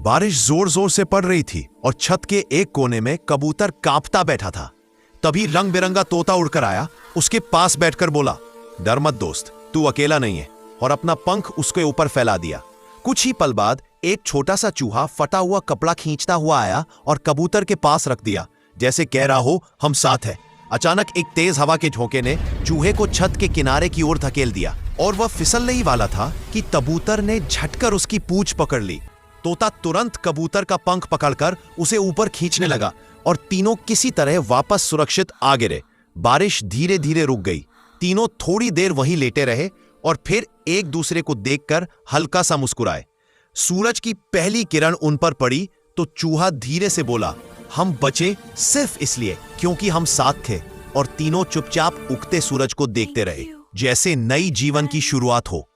बारिश जोर जोर से पड़ रही थी और छत के एक कोने में कबूतर कांपता बैठा था। तभी रंग बिरंगा तोता उड़कर आया, उसके पास बैठकर बोला, डर मत दोस्त, तू अकेला नहीं है, और अपना पंख उसके ऊपर फैला दिया। कुछ ही पल बाद एक छोटा सा चूहा फटा हुआ कपड़ा खींचता हुआ आया और कबूतर के पास रख दिया, जैसे कह रहा हो हम साथ हैं। अचानक एक तेज हवा के झोंके ने चूहे को छत के किनारे की ओर धकेल दिया और वह फिसलने ही वाला था कि कबूतर ने झटकर उसकी पूंछ पकड़ ली। तोता तुरंत कबूतर का पंख पकड़कर उसे ऊपर खींचने लगा और तीनों किसी तरह वापस सुरक्षित आ गिरे। बारिश धीरे धीरे रुक गई। तीनों थोड़ी देर वहीं लेटे रहे और फिर एक दूसरे को देखकर हल्का सा मुस्कुराए। सूरज की पहली किरण उन पर पड़ी तो चूहा धीरे से बोला, हम बचे सिर्फ इसलिए क्योंकि हम साथ थे। और तीनों चुपचाप उगते सूरज को देखते रहे, जैसे नई जीवन की शुरुआत हो।